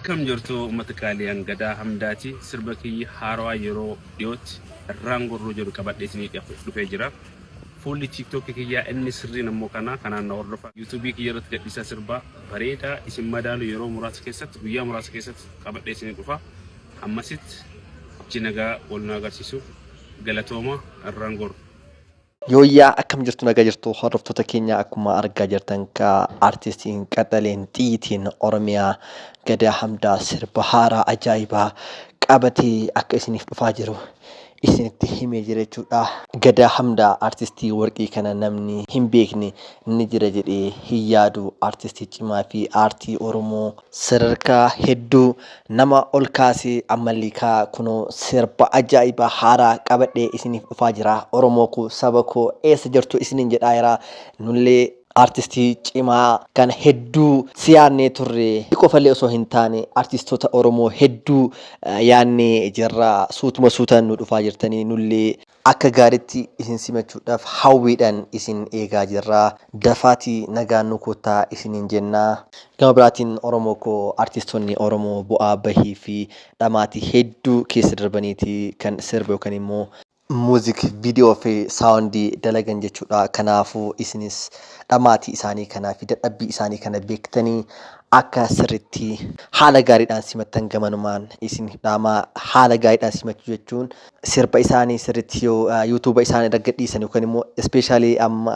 Akkam jirtu uummata qaaliyaan gadaa hamdaati sirba kiyyi haarawaa yeroo dhiyootti irraan gorroo jedhu qabadhee isinii dhufee jira. Fuulli TikTok kiyyaa inni sirriin ammoo kanaan na hordofa. YouTube kiyya irratti gadhiisaa sirbaa bareedaa isin madaalu yeroo muraasa keessatti guyyaa muraasa keessatti qabadhee isinii dhufa. Ammasitti jinagaa wal nu agarsiisu galatooma irraan gorroo. Yooyyaa akkam jirtu nagaa jirtu hordoftoota keenya akkuma argaa jirtan ka artistiin qaxaleen xiitiin Oromiyaa Gadaa Hamdaa sirba haaraa ajaa'ibaa qabatee akka isiniif dhufaa jiru isinitti himee jira jechuudha. Gadaa Hamdaa artistii warqii kana namni hin beekne ni jira jedhee hin yaadu. Artistii cimaa fi aartii Oromoo sadarkaa hedduu nama ol kaasee ammallikaa kunoo sirba ajaa'ibaa haaraa qabadhee isiniif dhufaa jira. Oromoo ku saba koo eessa jirtu isiniin jedhaa jira. Nullee artistii cimaa kan hedduu siyaannee turre qofallee osoo hin taane artistoota Oromoo hedduu yaannee jirra. Suutuma suutaan nu dhufaa jirtanii nullee akka gaariitti isin simachuudhaaf hawwiidhaan isin eegaa jirra. Dafaatii nagaan nu kottaa isiniin jennaa. Gama biraatiin Oromoo koo artistoonni Oromoo bu'aa bahii fi dhamaatii hedduu keessa darbaniiti kan sirba yookaan immoo muuziq viidiyoo fi saawundii dalagan jechuudha. Kanaafuu isinis dhamaatii isaanii kanaa fi dadhabbii isaanii kana beektanii akka sirriitti haala gaariidhaan simattan gamanumaan isin dhaamaa haala gaariidhaan simachuu jechuun sirba isaanii sirriitti yoo yuutuuba isaanii irra gadhiisan yookaan immoo ispeeshaalii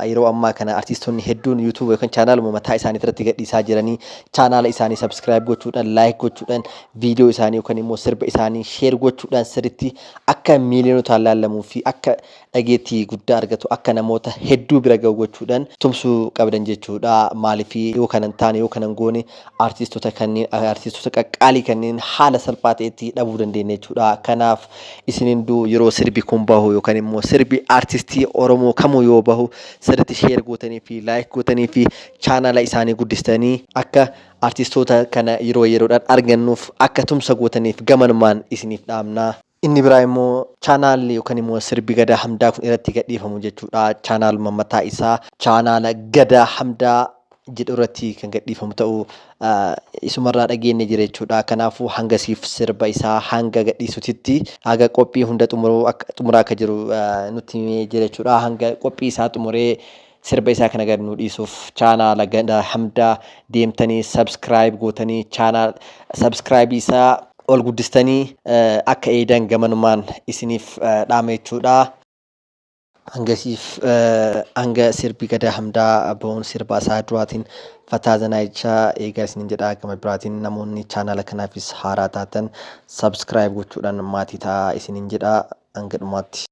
yeroo ammaa kana artistoonni hedduun yuutuuba yookaan chaanaaluma mataa isaanii irratti gadhiisaa jiranii chaanaala isaanii sabskiraayib gochuudhaan laayik gochuudhaan viidiyoo isaanii yookaan immoo sirba isaanii sheer gochuudhaan sirriitti akka miiliyonotaan laallamuu fi akka dhageettii guddaa argatu akka namoota hedduu bira ga'u gochuudhaan tumsuu qabdan jechuudha. Maaliif yoo kanan taane yoo kanan goone artistoota qaqqaalii kanneen haala salphaa ta'etti dhabuu dandeenya jechuudha. Kanaaf isiniin yeroo sirbi kun bahu yookaan immoo sirbi artistii Oromoo kamuu yoo bahu sirriitti sheer gootanii fi laayik gootanii fi chaanaala isaanii guddistanii akka artistoota kana yeroo yeroodhaan argannuuf akka tumsa gootaniif gamanumaan isiniif dhaamna. Inni biraa immoo chaanaalli yookaan immoo sirbi Gadaa Hamdaa kun irratti gadhiifamu jechuudha. Chaanaaluma mataa isaa chaanaala Gadaa Hamdaa jedhu irratti kan gadhiifamu ta'uu isumarraa dhageenye jira jechuudha. Kanaafuu hangasiif sirba isaa hanga gadhiisutitti haga qophii hunda xumuraa akka jiru nutti himee jira jechuudha. Hanga qophii isaa xumuree sirba isaa kana gad nu dhiisuuf chaanaala Gadaa Hamdaa deemtanii sabskiraayib gootanii chaanaala sabskiraayib isaa ol guddistanii akka eedan gamanumaan isiniif dhaama jechuudha. Hangasiif hanga sirbi Gadaa Hamdaa bahuun sirba isaa duraatiin Fataa Zanaayichaa eegaa isiniin jedhaa. Gama biraatiin namoonni chaanaala kanaafis haaraa taatan sabskiraayib gochuudhaan maatii ta'aa isiniin jedhaa. Hanga dhumaatti.